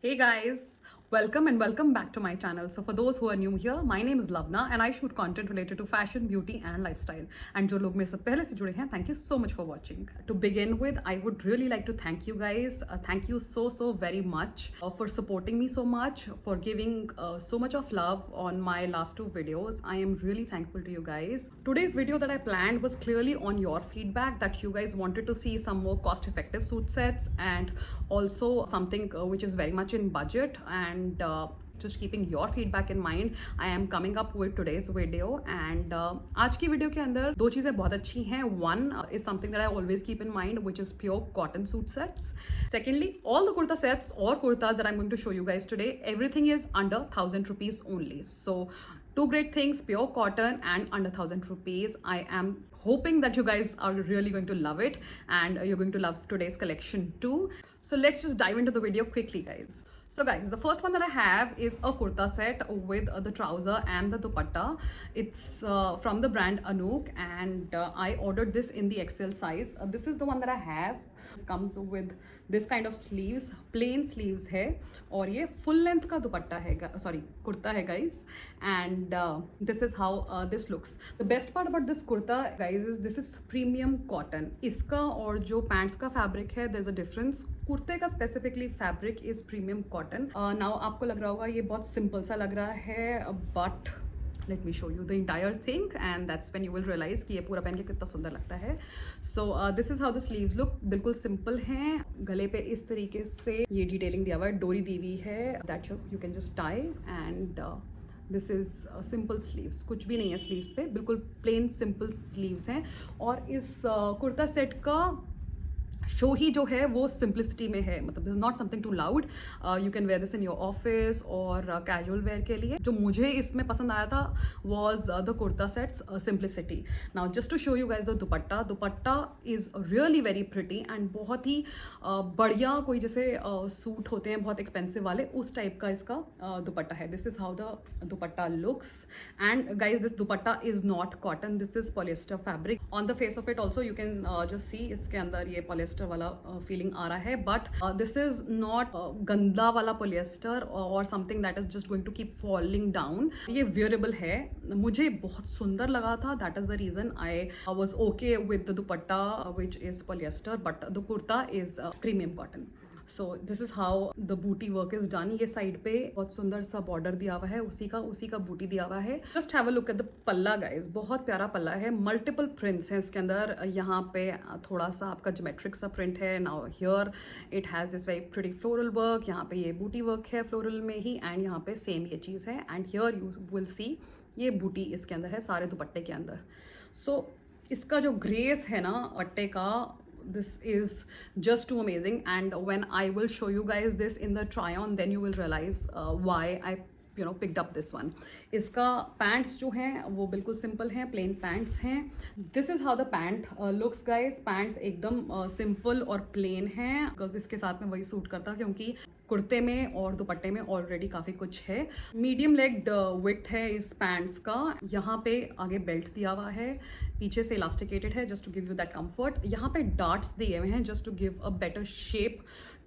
Hey guys, welcome and welcome back to my channel. So for those who are new here, my name is Lavna and I shoot content related to fashion, beauty and lifestyle. And जो लोग मेरे से पहले से जुड़े हैं, thank you so much for watching. To begin with, I would really like to thank you guys. Thank you so very much for supporting me so much, for giving so much of love on my last two videos. I am really thankful to you guys. Today's video that I planned was clearly on your feedback that you guys wanted to see some more cost-effective suit sets and also something which is very much in budget. And just keeping your feedback in mind, I am coming up with today's video. And आज की video के अंदर दो चीज़ें बहुत अच्छी हैं. One is something that I always keep in mind, which is pure cotton suit sets. Secondly, all the kurta sets or kurtas that I'm going to show you guys today, everything is under 1,000 rupees only. So two great things, pure cotton and under 1,000 rupees. I am hoping that you guys are really going to love it and you're going to love today's collection too. So let's just dive into the video quickly, guys. So guys, the first one that I have is a kurta set with the trouser and the dupatta. It's from the brand Anook and I ordered this in the XL size. This is the one that I have. This comes with this kind of sleeves, plain sleeves है और ये full length का दुपट्टा है, sorry kurta है guys. And this is how this looks. The best part about this kurta guys is this is premium cotton. इसका और जो pants का fabric है, there's a difference. कुर्ते का specifically fabric is premium cotton. Now आपको लग रहा होगा ये बहुत सिंपल सा लग रहा है, but let me show you the entire thing and that's when you will realise कि ये पूरा पहन के कितना सुंदर लगता है. So this is how the sleeves look. बिल्कुल सिंपल हैं. गले पे इस तरीके से ये डिटेलिंग दिया हुआ है, डोरी दी हुई है that you can just tie. And this is simple sleeves, कुछ भी नहीं है स्लीव्स पे, बिल्कुल प्लेन सिंपल स्लीव्स हैं. और इस कुर्ता सेट का शो ही जो है वो सिंप्लिसिटी में है. मतलब is not something too loud. You can wear this in your office और कैजुअल वेयर के लिए. जो मुझे इसमें पसंद आया था was the kurta sets simplicity. Now just to show you guys the dupatta. Dupatta is really very pretty and बहुत ही बढ़िया, कोई जैसे सूट होते हैं बहुत एक्सपेंसिव वाले, उस टाइप का इसका दुपट्टा है. This is how the dupatta looks. And guys this dupatta is not cotton, this is polyester fabric. On the face of it also you can just see, इसके अंदर ये पॉलिएस्टर वाला फीलिंग आ रहा है, बट दिस इज नॉट गंदा वाला polyester और something that is just going to keep falling down. ये वेयरेबल है. मुझे बहुत सुंदर लगा था, that is the reason I was okay with the dupatta which is polyester, but the kurta is premium cotton. So this is how the buti work is done. ये side पे बहुत सुंदर सा बॉर्डर दिया हुआ है, उसी का बूटी दिया हुआ है. Just have a look at the पल्ला गाइज. बहुत प्यारा पल्ला है, मल्टीपल प्रिंट्स हैं इसके अंदर. यहाँ पे थोड़ा सा आपका ज्योमेट्रिक सा प्रिंट है. Now here it has this very pretty floral work. यहाँ पे ये बूटी वर्क है फ्लोरल में ही, एंड यहाँ पे सेम ये चीज़ है. And here you will see ये बूटी इसके अंदर है सारे दुपट्टे के अंदर. सो इसका जो ग्रेस है ना पट्टे का, this is just too amazing. And when I will show you guys this in the try on, then you will realize why I picked up this one. इसका पैंट्स जो हैं वो बिल्कुल सिंपल हैं, प्लेन पैंट्स हैं. This is how the pant looks guys. Pants एकदम simple और plane हैं, बिकॉज इसके साथ में वही सूट करता क्योंकि कुर्ते में और दुपट्टे में ऑलरेडी काफ़ी कुछ है. मीडियम लेग्ड विड्थ है इस पैंट्स का. यहाँ पे आगे बेल्ट दिया हुआ है, पीछे से इलास्टिकेटेड है just to give you that comfort. यहाँ पे डार्ट्स दिए हुए हैं just to give a better shape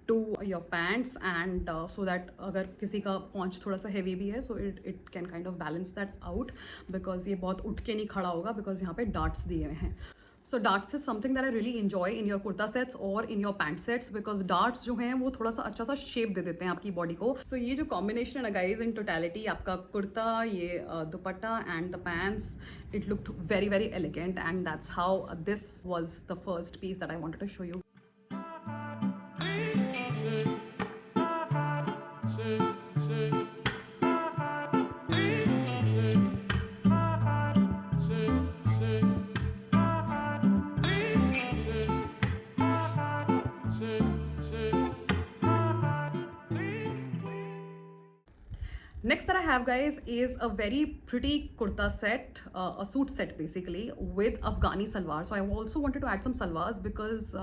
to your pants and so that अगर किसी का पॉन्च थोड़ा सा हैवी भी है, so it can kind of balance that out, because ये बहुत उठ के नहीं खड़ा होगा बिकॉज यहाँ पे डार्ट्स दिए हुए हैं. So darts is something that I really enjoy in your kurta sets और in your pant sets, because darts जो हैं वो थोड़ा सा अच्छा सा शेप दे देते हैं आपकी बॉडी को. सो ये जो कॉम्बिनेशन है ना गाइज, इन टोटलिटी, आपका कुर्ता, ये dupatta and the pants, it looked very very elegant. And that's how this was the first piece that I wanted to show you. Next that I have, guys, is a very pretty kurta set, a suit set basically with Afghani salwar. So I also wanted to add some salwars because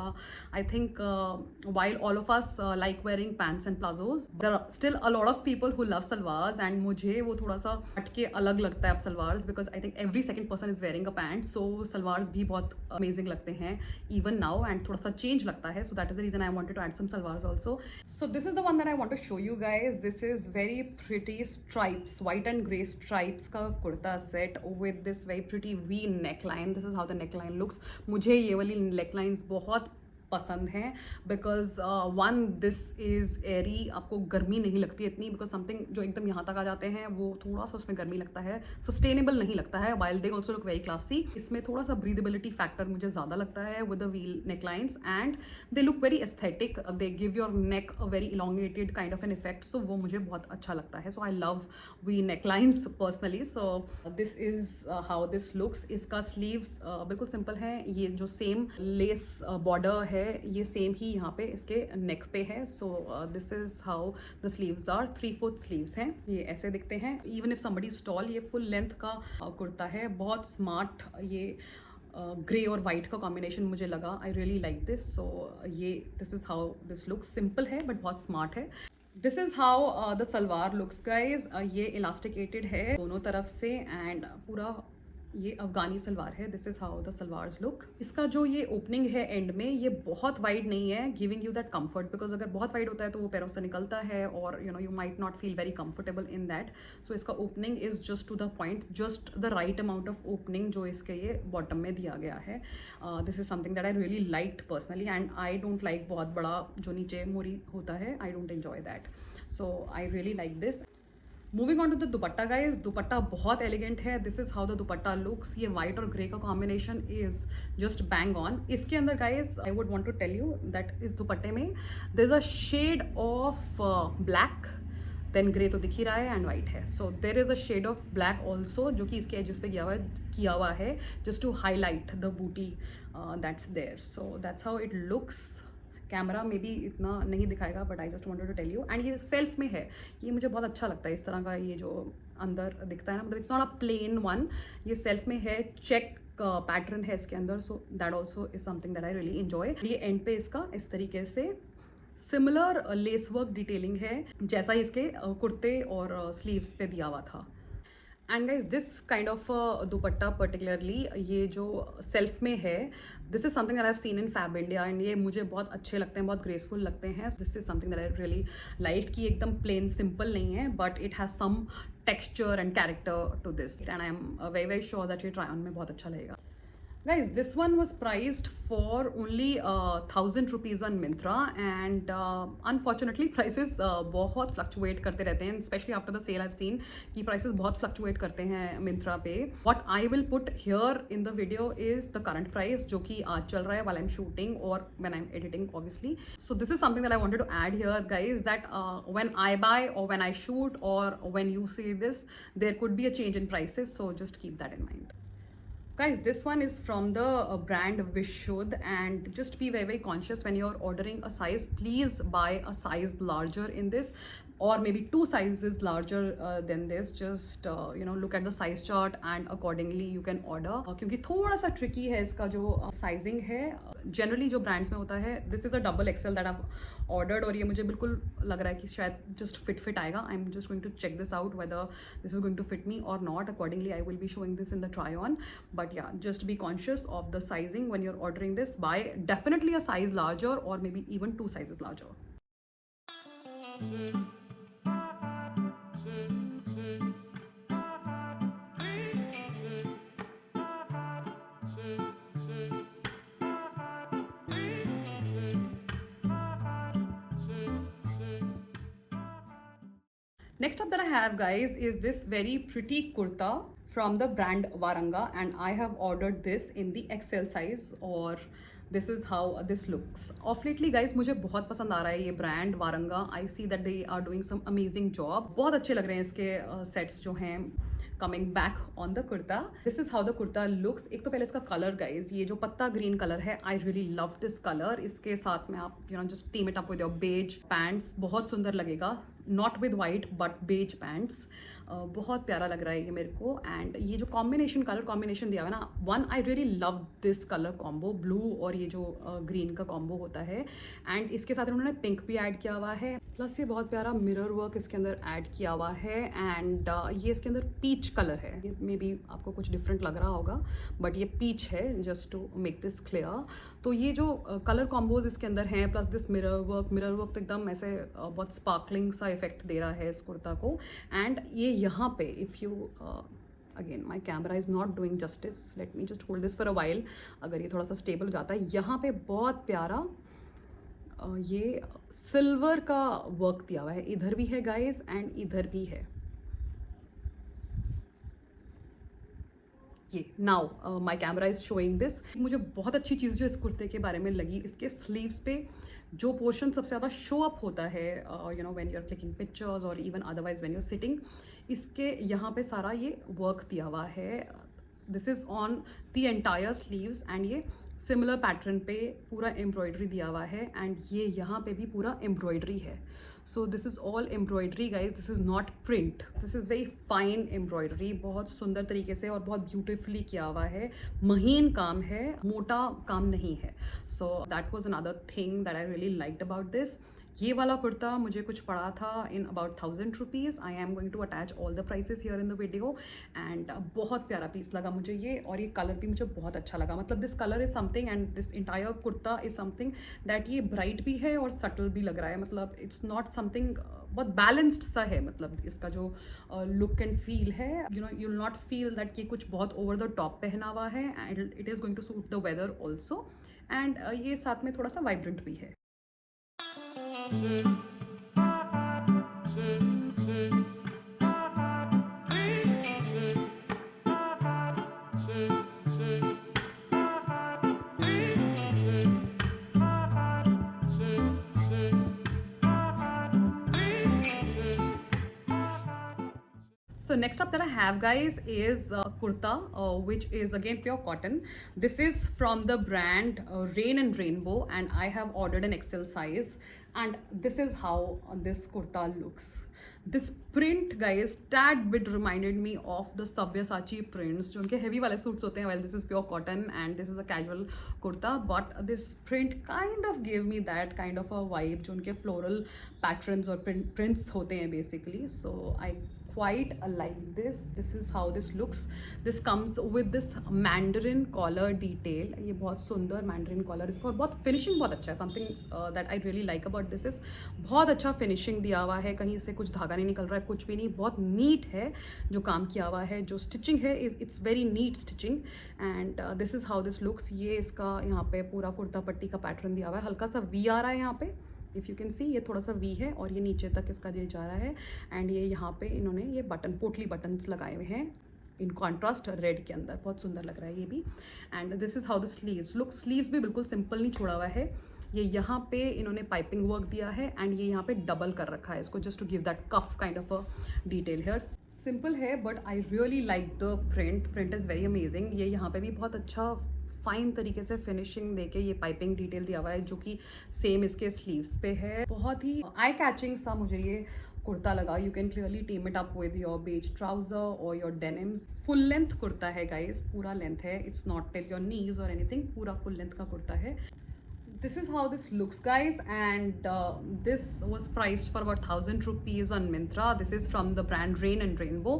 I think while all of us like wearing pants and plazos, there are still a lot of people who love salwars, and मुझे वो थोड़ा सा हटके अलग लगता है अब salwars, because I think every second person is wearing a pant. So salwars भी बहुत amazing लगते हैं even now, and थोड़ा सा change लगता है. So that is the reason I wanted to add some salwars also. So this is the one that I want to show you guys. This is very pretty stripes, white and gray stripes का kurta set with this very pretty V neckline. This is how the neckline looks. मुझे ये वाली necklines बहुत पसंद है because one this is एरी, आपको गर्मी नहीं लगती इतनी, बिकॉज समथिंग जो एकदम यहाँ तक आ जाते हैं वो थोड़ा सा उसमें गर्मी लगता है, सस्टेनेबल नहीं लगता है, while they also look very classy. इसमें थोड़ा सा ब्रीदेबिलिटी फैक्टर मुझे ज़्यादा लगता है with the wheel necklines, and they look very aesthetic, they give your neck a very elongated kind of an effect. So वो मुझे बहुत अच्छा लगता है. So I love V necklines personally. So this is how this looks. इसका sleeves बिल्कुल simple है. ये जो सेम लेस बॉर्डर है ये सेम ही यहाँ पे इसके नेक पे है. So this is how the sleeves are. 3/4 sleeves हैं, ये ऐसे दिखते हैं. Even if somebody is tall, ये फुल लेंथ का कुर्ता है. बहुत स्मार्ट ये ग्रे और वाइट का कॉम्बिनेशन मुझे लगा. I really like this. So ये this is how this looks. Simple है बट बहुत स्मार्ट है. This is how the salwar looks guys. ये इलास्टिकेटेड है दोनों तरफ से एंड पूरा ये अफगानी सलवार है. This is how the salwars look. इसका जो ये ओपनिंग है एंड में, ये बहुत वाइड नहीं है, giving you that comfort, because अगर बहुत वाइड होता है तो वो पैरों से निकलता है और you might not feel very comfortable in that. So इसका opening is just to the point, just the right amount of opening जो इसके ये बॉटम में दिया गया है. This is something that I really liked personally, and I don't like बहुत बड़ा जो नीचे मोरी होता है. I don't enjoy that. So I really like this. Moving on to the dupatta guys. Dupatta बहुत एलिगेंट है. This is how the dupatta looks. ये वाइट और ग्रे का combination is just bang on. इसके अंदर guys I would want to tell you that इस दुपट्टे में there is a shade of black, then grey तो दिख ही रहा है, एंड वाइट है. So there is a shade of black also जो कि इसके एजेस पे किया हुआ है just to highlight the booti that's there. So that's how it looks. Camera में भी इतना नहीं दिखाएगा but I just wanted to tell you. And ये सेल्फ में है, ये मुझे बहुत अच्छा लगता है इस तरह का. ये जो अंदर दिखता है ना, मतलब it's not a plain one, ये सेल्फ में है. चेक पैटर्न है इसके अंदर. So that also is something that I really enjoy. ये एंड पे इसका इस तरीके से सिमिलर लेस वर्क डिटेलिंग है जैसा इसके कुर्ते और स्लीव्स पे दिया हुआ था. And guys this kind of dupatta particularly, ये जो सेल्फ में है, this is something that I have seen in Fabindia, and ये मुझे बहुत अच्छे लगते हैं, बहुत ग्रेसफुल लगते हैं. This is something that I really like कि एकदम प्लेन सिंपल नहीं है but it has some texture and character to this, and I am very very sure that ये ट्राई ऑन में बहुत अच्छा लगेगा. Guys, this one was priced for only 1,000 rupees on Myntra, and unfortunately prices बहुत fluctuate करते रहते हैं, especially after the sale I've seen कि prices बहुत fluctuate करते हैं Myntra पे. What I will put here in the video is the current price जो कि आज चल रहा है while I'm shooting or when I'm editing obviously. So this is something that I wanted to add here guys, that when I buy or when I shoot or when you see this, there could be a change in prices, so just keep that in mind. Guys, this one is from the brand Vishud, and just be very very conscious when you're ordering a size. Please buy a size larger in this, or maybe 2 sizes larger than this. Just look at the size chart and accordingly you can order. क्योंकि थोड़ा सा tricky है इसका जो sizing है. Generally जो brands में होता है, this is a double XL that I've ordered, और ये मुझे बिल्कुल लग रहा है कि शायद just fit आएगा. I'm just going to check this out whether this is going to fit me or not. Accordingly I will be showing this in the try on. But yeah, just be conscious of the sizing when you're ordering this. Buy definitely a size larger or maybe even 2 sizes larger. Next up that I have guys is this very pretty kurta from the brand Varanga, and I have ordered this in the XL size, or this is how this looks. Of lately guys मुझे बहुत पसंद आ रहा है ये brand Waranga. I see that they are doing some amazing job. बहुत अच्छे लग रहे हैं इसके सेट्स जो हैं. Coming back on the kurta, this is how the kurta looks. एक तो पहले इसका कलर गाइज, ये जो पत्ता ग्रीन कलर है, I really love this color. इसके साथ में आप just team it up with your beige pants, बहुत सुंदर लगेगा. Not with white but beige pants. बहुत प्यारा लग रहा है ये मेरे को। एंड ये जो कॉम्बिनेशन, कलर कॉम्बिनेशन दिया हुआ है ना, one I really love this colour combo, blue और ये जो ग्रीन का कॉम्बो होता है। एंड इसके साथ उन्होंने पिंक भी ऐड किया हुआ है, प्लस ये बहुत प्यारा मिरर वर्क इसके अंदर ऐड किया हुआ है। एंड ये इसके अंदर पीच कलर है, मे बी आपको कुछ डिफरेंट लग रहा होगा बट ये पीच है, just to make this clear. तो ये जो कलर कॉम्बोज इसके अंदर हैं, प्लस दिस मिरर वर्क तो एकदम ऐसे बहुत स्पार्कलिंग सा इफेक्ट दे रहा है इस कुर्ता को। एंड ये यहाँ पे if you again my camera is not doing justice, let me just hold this for a while. अगर ये थोड़ा सा स्टेबल हो जाता है, यहाँ पे बहुत प्यारा ये सिल्वर का वर्क दिया हुआ है, इधर भी है गाइस एंड इधर भी है। ये now my camera is showing this. मुझे बहुत अच्छी चीज़ जो इस कुर्ते के बारे में लगी, इसके स्लीव्स पे जो पोर्शन सबसे ज़्यादा शो अप होता है, you know when you are clicking pictures और even otherwise when you are sitting, इसके यहाँ पे सारा ये वर्क दिया हुआ है। This is on the entire sleeves and ये सिमिलर पैटर्न पे पूरा एम्ब्रॉयडरी दिया हुआ है। एंड ये यहाँ पे भी पूरा एम्ब्रॉयडरी है। So this is all embroidery guys, this is not print, this is very fine embroidery, बहुत सुंदर तरीके से और बहुत ब्यूटिफुली किया हुआ है। महीन काम है, मोटा काम नहीं है। So that was another thing that I really liked about this. ये वाला कुर्ता मुझे कुछ पड़ा था in about 1000 rupees. I am going to attach all the prices here in the video. And बहुत प्यारा पीस लगा मुझे ये, और ये कलर भी मुझे बहुत अच्छा लगा। मतलब this colour is something and this entire kurta is something that ये ब्राइट भी है और सटल भी लग रहा है। मतलब इट्स नॉट समथिंग, बहुत बैलेंस्ड सा है। मतलब इसका जो लुक एंड फील है, you know you will not feel that ये कुछ बहुत ओवर द टॉप पहना हुआ है। And it is going to suit the weather also. And ये साथ में थोड़ा सा वाइब्रेंट भी है। So next up that I have guys is kurta, which is again pure cotton. This is from the brand Rain and Rainbow, and I have ordered an XL size. And this is how this kurta looks. This print guys tad bit reminded me of the Sabyasachi prints, जो उनके heavy वाले suits होते हैं. Well, this is pure cotton and this is a casual kurta, but this print kind of gave me that kind of a vibe जो उनके floral patterns और prints होते हैं basically. So I quite like this. This is how this looks. This comes with this mandarin collar detail. ये बहुत सुंदर mandarin collar इसका, और बहुत finishing बहुत अच्छा है. Something that I really like about this is बहुत अच्छा finishing दिया हुआ है, कहीं से कुछ धागा नहीं निकल रहा है, कुछ भी नहीं, बहुत नीट है जो काम किया हुआ है. जो स्टिचिंग है it's very neat stitching. And this is how this looks. ये इसका यहाँ पे पूरा कुर्ता पट्टी का पैटर्न दिया हुआ है, हल्का सा वी आ रहा है यहाँ पे, इफ़ यू कैन सी ये थोड़ा सा वी है, और ये नीचे तक इसका ये जा रहा है. एंड ये यहाँ पे इन्होंने ये बटन, पोटली बटन्स लगाए हुए हैं इन कॉन्ट्रास्ट रेड के अंदर, बहुत सुंदर लग रहा है ये भी. And this is how the sleeves look. Sleeves भी बिल्कुल सिंपल नहीं छोड़ा हुआ है, ये यहाँ पे इन्होंने पाइपिंग वर्क दिया है एंड ये यहाँ पे डबल कर रखा है इसको, just to give that cuff kind of a detail here. Simple है but I really like the print is very amazing. ये यहाँ पे भी बहुत अच्छा फाइन तरीके से फिनिशिंग देके ये पाइपिंग डिटेल दिया हुआ है, जो कि सेम इसके स्लीव्स पे है. बहुत ही आई कैचिंग सा मुझे ये कुर्ता लगा. You can clearly team it up with your beige trouser और your denims. Full length kurta है गाइस, पूरा लेंथ है, it's not till your knees और एनीथिंग, पूरा फुल लेंथ का कुर्ता है. This is how this looks guys, and this was priced for about 1000 rupees on Myntra. This is from the brand Rain and Rainbow.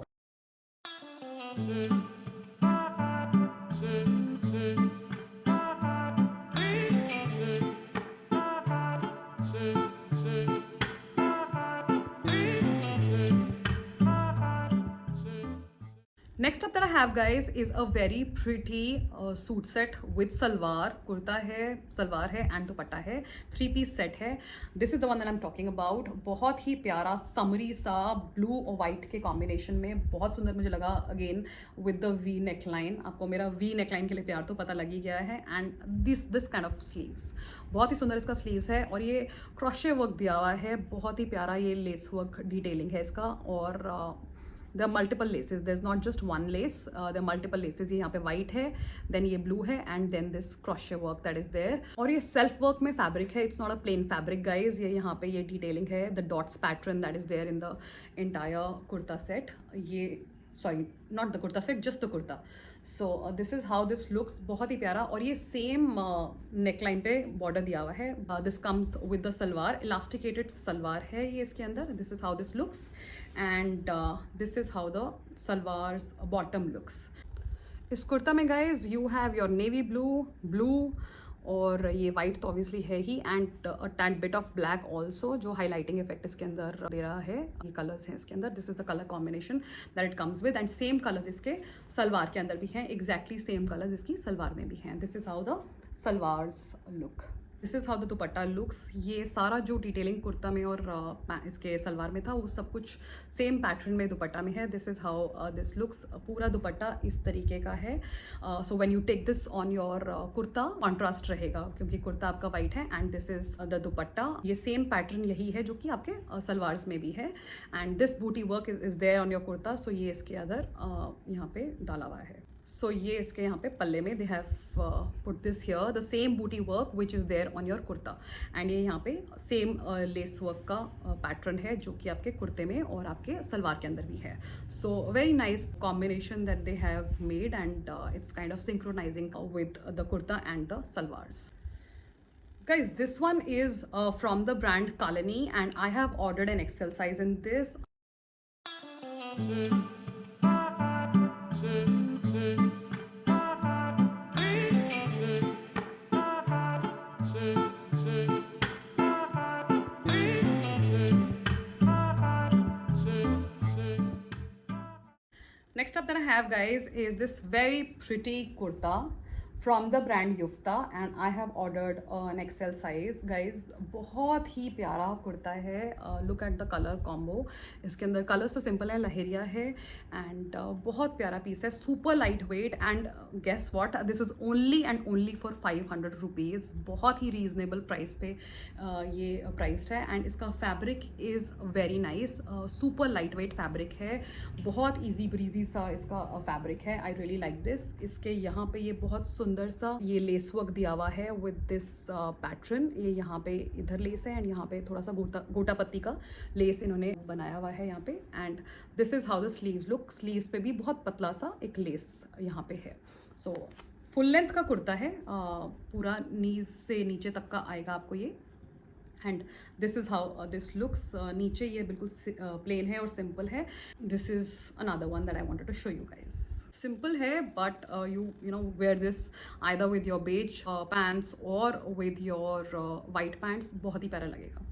Next up that I have guys is a very pretty suit set with salwar. Kurta है, सलवार है and दुपट्टा है, 3 piece set है. This is the one that I am talking about. बहुत ही प्यारा summary सा blue और white के combination में, बहुत सुंदर मुझे लगा. Again with the we neckline, आपको मेरा वी नेकलाइन के लिए प्यार तो पता लग ही गया है. And this kind of sleeves, बहुत ही सुंदर इसका स्लीव्स है, और ये क्रोशे वर्क दिया हुआ है, बहुत ही प्यारा ये लेस वर्क डिटेलिंग है इसका. और there are multiple laces, there's not just one lace, there are multiple laces. ये यहाँ पे white है, then ये blue है, and then this crochet work that is there. और ये self work में fabric है, it's not a plain fabric guys. ये यहाँ पे ये detailing है, the dots pattern that is there in the entire kurta set. ये sorry, not the kurta set, just the kurta. So this is how this looks, बहुत ही प्यारा. और ये सेम नेकलाइन पे बॉर्डर दिया हुआ है. This comes with the salwar, elasticated salwar है ये इसके अंदर. This is how this looks and this is how the salwars bottom looks. इस कुर्ता में guys you have your navy blue और ये वाइट तो ऑब्वियसली है ही, and a tad bit of black also, जो हाईलाइटिंग इफेक्ट इसके अंदर दे रहा है. ये कलर्स हैं इसके अंदर. This is the colour combination that it comes with, and same colours इसके सलवार के अंदर भी हैं, एग्जैक्टली सेम कलर्स इसकी सलवार में भी हैं. This is how the salwars look. This is how the dupatta looks. ये सारा जो डिटेलिंग कुर्ता में और इसके सलवार में था वो सब कुछ सेम पैटर्न में दुपट्टा में है. This is how this looks. पूरा दुपट्टा इस तरीके का है. So when you take this on your kurta, contrast रहेगा क्योंकि कुर्ता आपका वाइट है, and this is the dupatta. ये सेम पैटर्न यही है जो कि आपके सलवार्स में भी है, and this booti work is there on your kurta. So ये इसके अंदर यहाँ पे डाला हुआ है. सो ये इसके यहाँ पे पल्ले में they have put this here the same booti work which is there on your kurta, and ये यहाँ पे सेम लेस वर्क का पैटर्न है जो कि आपके कुर्ते में और आपके सलवार के अंदर भी है. So very nice combination that they have made, and it's kind of synchronising with the kurta and the salwars. Guys, this one is from the brand Kalani, and I have ordered an XL size in this. Next up that I have guys is this very pretty kurta from the brand Yufta, and I have ordered an XL size guys. बहुत ही प्यारा कुर्ता है. Look at the colour combo. इसके अंदर colours तो simple है, लहेरिया है, and बहुत प्यारा पीस है. Super light weight, and guess what, this is only and only for 500 rupees. बहुत ही रीजनेबल प्राइस पे ये प्राइस्ड है, एंड इसका fabric is very nice. Super light wait fabric है, बहुत ईजी ब्रीजी सा इसका फैब्रिक है. आई रियली लाइक दिस. इसके यहाँ पे ये बहुत सुंदर सा ये लेस वर्क दिया हुआ है विद दिस पैटर्न. ये यहाँ पे इधर लेस है, एंड यहाँ पे थोड़ा सा गोटा पत्ती का लेस इन्होंने बनाया हुआ है यहाँ पे, and this is how the sleeves look. Sleeves पे भी बहुत पतला सा एक लेस यहाँ पे है. सो फुल लेंथ का कुर्ता है, पूरा नीज से नीचे तक का आएगा आपको ये, and this is how this looks. नीचे ये बिल्कुल प्लेन है और सिंपल है. This is another one that I wanted to show you guys. Simple है, but you know wear this either with your beige pants or with your white pants. बहुत ही प्यारा लगेगा.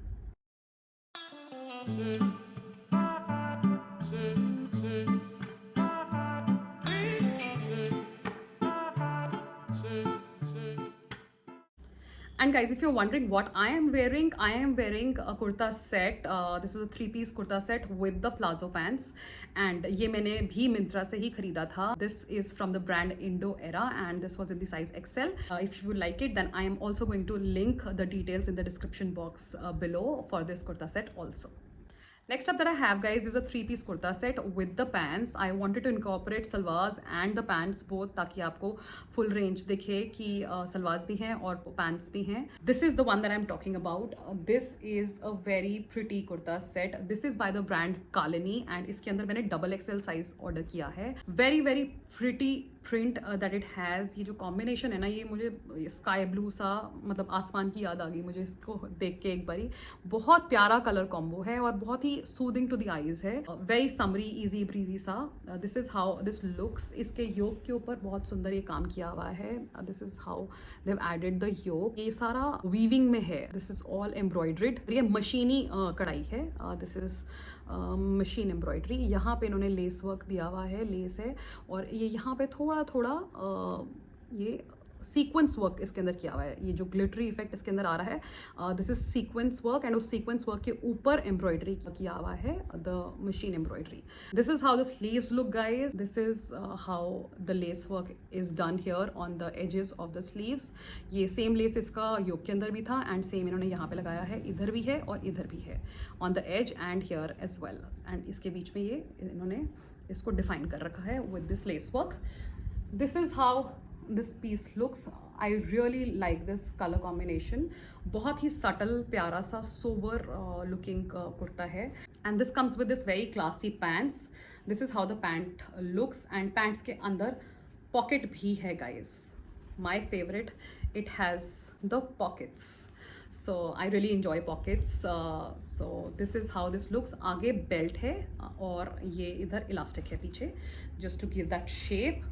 And guys, if you're wondering what I am wearing a kurta set. This is a 3-piece kurta set with the plazo pants, and ये मैंने भी मिंत्रा से ही खरीदा था. This is from the brand Indo Era, and this was in the size XL. If you like it, then I am also going to link the details in the description box below for this kurta set also. Next up that I have guys is a 3-piece kurta set with the pants. I wanted to incorporate salwars and the pants both, ताकि आपको full range दिखे कि salwars भी हैं और pants भी हैं. This is the one that I'm talking about. This is a very pretty kurta set. This is by the brand Kalani, and इसके अंदर मैंने XXL size order किया है. Very very pretty print that it has. ये जो combination है ना, ये मुझे स्काई ब्लू सा, मतलब आसमान की याद आ गई मुझे इसको देख के एक बारी. बहुत प्यारा कलर कॉम्बो है और बहुत ही सूदिंग टू द आईज है. वेरी समरी इजी ब्रीजी सा. This is how this looks. इसके योग के ऊपर बहुत सुंदर ये काम किया हुआ है. This is how they have added the yoke. ये सारा वीविंग में है. This is all embroidered. ये मशीनी कढ़ाई है. This is machine embroidery. यहाँ पे इन्होंने लेस वर्क दिया हुआ है, लेस है, और ये यहाँ पे थोड़ा थोड़ा ये सीक्वेंस वर्क इसके अंदर किया हुआ है, ये जो ग्लिटरी इफेक्ट इसके अंदर आ रहा है this is sequence work, and उस सीक्वेंस वर्क के ऊपर एम्ब्रॉयडरी किया हुआ है, the machine embroidery. This is how the sleeves look guys. This is how the lace work is done here on the edges of the sleeves. ये same lace इसका yoke के अंदर भी था, एंड सेम इन्होंने यहाँ पे लगाया है, इधर भी है और इधर भी है, on the edge and here as well. एंड इसके बीच में ये इन्होंने इसको डिफाइन कर रखा है with this lace work. This is how this piece looks. I really like this colour combination. बहुत ही सटल प्यारा सा सोबर लुकिंग कुर्ता है, and this comes with this very classy pants. This is how the pant looks, and pants के अंदर pocket भी है guys. My favourite, it has the pockets. So I really enjoy pockets. So this is how this looks. आगे belt है और ये इधर elastic है पीछे, just to give that shape.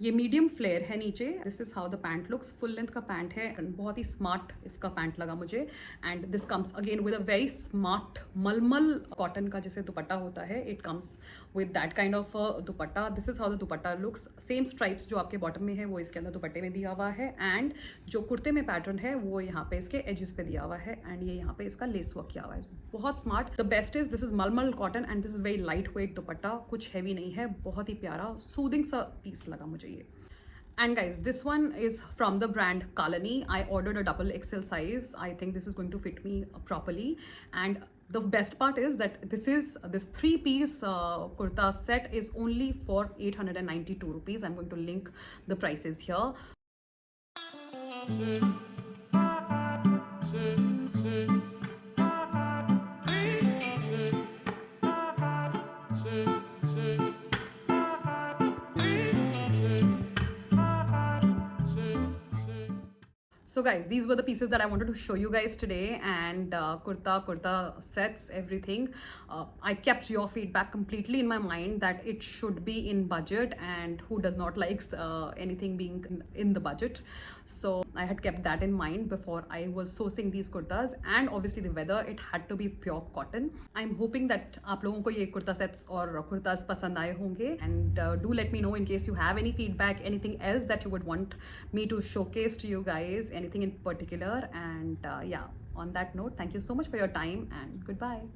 ये मीडियम फ्लेयर है नीचे. This is how the pant looks. Full length का पैंट है, बहुत ही स्मार्ट इसका पैंट लगा मुझे. And this comes again with a very smart मलमल कॉटन का जैसे दुपट्टा होता है, it comes with that kind of dupatta. This is how the dupatta looks. Same stripes जो आपके बॉटम में है वो इसके अंदर दुपट्टे में दिया हुआ है, एंड जो कुर्ते में पैटर्न है वो यहाँ पे इसके एजेस पे दिया हुआ है, एंड ये यहाँ पे इसका लेस वर्क किया हुआ है. बहुत smart. The best is this is malmal cotton, and this is very lightweight dupatta. कुछ हैवी नहीं है, बहुत ही प्यारा सूदिंग सा पीस लगा मुझे ये. And guys, this one is from the brand Kalani. I ordered a double XL size. I think this is going to fit me properly. And the best part is that this 3-piece kurta set is only for 892 rupees. I'm going to link the prices here. So guys, these were the pieces that I wanted to show you guys today, and kurta sets, everything. I kept your feedback completely in my mind that it should be in budget, and who does not likes anything being in the budget. So I had kept that in mind before I was sourcing these kurtas, and obviously the weather, it had to be pure cotton. I'm hoping that आप लोगों को ये kurta sets और kurtas पसंद आए होंगे, and do let me know in case you have any feedback, anything else that you would want me to showcase to you guys, anything in particular. And yeah, on that note, thank you so much for your time, and goodbye.